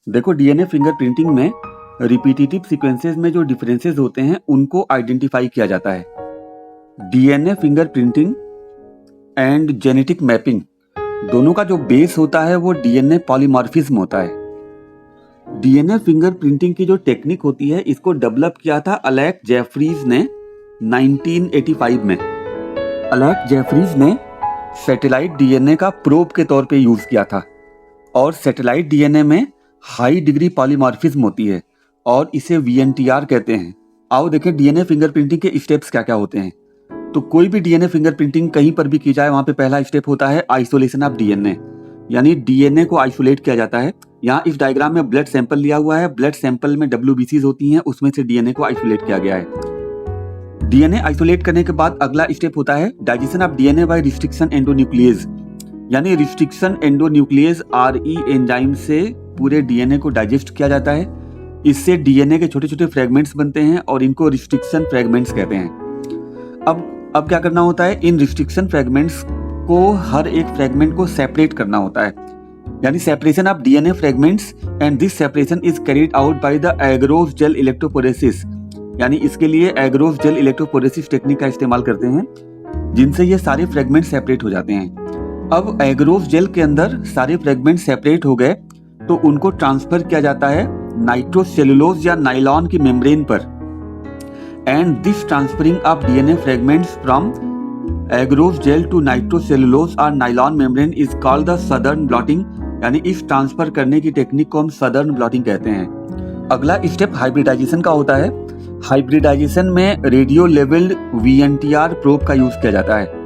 देखो, DNA fingerprinting में repetitive sequences में जो डिफरेंसेस होते हैं उनको आइडेंटिफाई किया जाता है। DNA fingerprinting and genetic mapping दोनों का जो बेस होता है वो डीएनए पॉलीमॉर्फिज्म होता है। डीएनए फिंगरप्रिंटिंग की जो टेक्निक होती है इसको डेवलप किया था अलैक जेफरीज ने 1985 में। अलैक जेफरीज ने सैटेलाइट डीएनए का प्रोब के तौर पे यूज किया था और सैटेलाइट डीएनए में हाई डिग्री पॉलीमॉर्फिज्म होती है और इसे वीएनटीआर कहते हैं। आओ देखें डीएनए फिंगरप्रिंटिंग के स्टेप्स क्या क्या होते हैं। तो कोई भी डीएनए फिंगरप्रिंटिंग कहीं पर भी की जाए वहां पे पहला स्टेप होता है आइसोलेशन ऑफ डीएनए, यानी डीएनए को आइसोलेट किया जाता है। यहाँ इस डायग्राम में ब्लड सैंपल लिया हुआ है, ब्लड सैंपल में WBCs होती हैं, उसमें से डीएनए को आइसोलेट किया गया है। डीएनए आइसोलेट करने के बाद अगला स्टेप होता है digestion of DNA by restriction endonuclease, यानी रिस्ट्रिक्शन एंडोन्यूक्लियेज RE एंजाइम से पूरे डीएनए को डाइजेस्ट किया जाता है। इससे डीएनए के छोटे छोटे फ्रेगमेंट्स बनते हैं और इनको रिस्ट्रिक्शन फ्रेगमेंट्स कहते हैं। अब क्या करना होता है, इन रिस्ट्रिक्शन फ्रेगमेंट्स को हर एक फ्रेगमेंट को सेपरेट करना होता है, यानी separation of DNA fragments, and this separation is carried out by the agarose gel electrophoresis, यानी इसके लिए एग्रोस जेल इलेक्ट्रोपोरेसिस टेक्निक का इस्तेमाल करते हैं जिनसे ये सारे फ्रेगमेंट सेपरेट हो जाते हैं। अब एग्रोस जेल के अंदर सारे फ्रेगमेंट सेपरेट हो गए तो उनको ट्रांसफर किया जाता है नाइट्रोसेलुलोज या नाइलॉन की मेम्ब्रेन पर, and this transferring of DNA fragments from agarose gel to nitrocellulose और nylon membrane is called the Southern blotting, यानी इस ट्रांसफर करने की टेक्निक को हम सदर्न ब्लॉटिंग कहते हैं। अगला स्टेप हाइब्रिडाइजेशन का होता है। हाइब्रिडाइजेशन में रेडियो लेवल्ड वीएनटीआर प्रोब का यूज किया जाता है।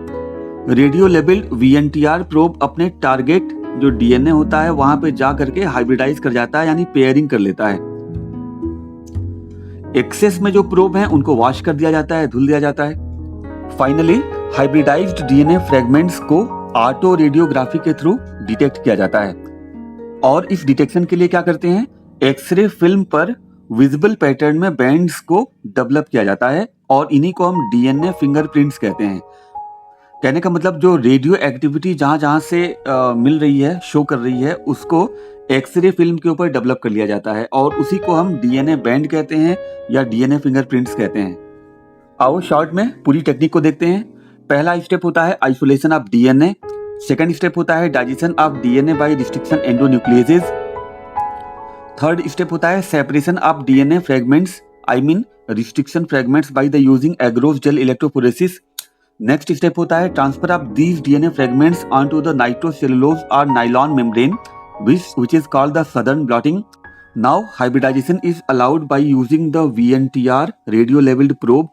रेडियो लेवल्ड वीएनटीआर प्रोब अपने टारगेट जो डीएनए होता है वहां पे जा करके हाइब्रिडाइज कर जाता है, यानी पेयरिंग कर लेता है। एक्सेस में जो प्रोब हैं उनको वॉश कर दिया जाता है, धुल दिया जाता है। फाइनली हाइब्रिडाइज्ड डीएनए फ्रेगमेंट्स को ऑटो रेडियोग्राफी के थ्रू डिटेक्ट किया जाता है और इस डिटेक्शन के लिए क्या करते हैं, एक्सरे फिल्म पर विजिबल पैटर्न में बैंड्स को डेवलप किया जाता है और इन्हीं को हम डीएनए फिंगरप्रिंट्स कहते हैं। कहने का मतलब जो रेडियो एक्टिविटी जहां जहां से मिल रही है, शो कर रही है, उसको एक्सरे फिल्म के ऊपर डेवलप कर लिया जाता है और उसी को हम डीएनए बैंड कहते हैं या डीएनए फिंगरप्रिंट्स कहते हैं। आओ शॉर्ट में पूरी टेक्निक को देखते हैं। पहला स्टेप होता है isolation of DNA, second step होता है digestion of DNA by restriction endonucleases, third step होता है separation of DNA fragments, I mean restriction fragments by the using agarose gel electrophoresis. Next step होता है transfer of these DNA fragments onto the nitrocellulose और nylon membrane which is called the southern blotting. Now hybridization is allowed by using the VNTR radio labeled probe,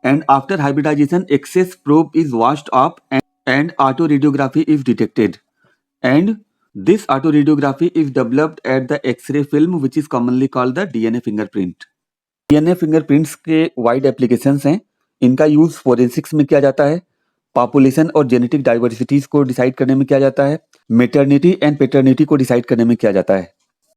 and after hybridization excess probe is washed off and autoradiography is detected, and this autoradiography is developed at the X-ray film which is commonly called the DNA fingerprint. DNA fingerprints के wide applications हैं। इनका use forensics में किया जाता है, population और genetic diversities को decide करने में किया जाता है, मैटरनिटी एंड पेटर्निटी को डिसाइड करने में किया जाता है।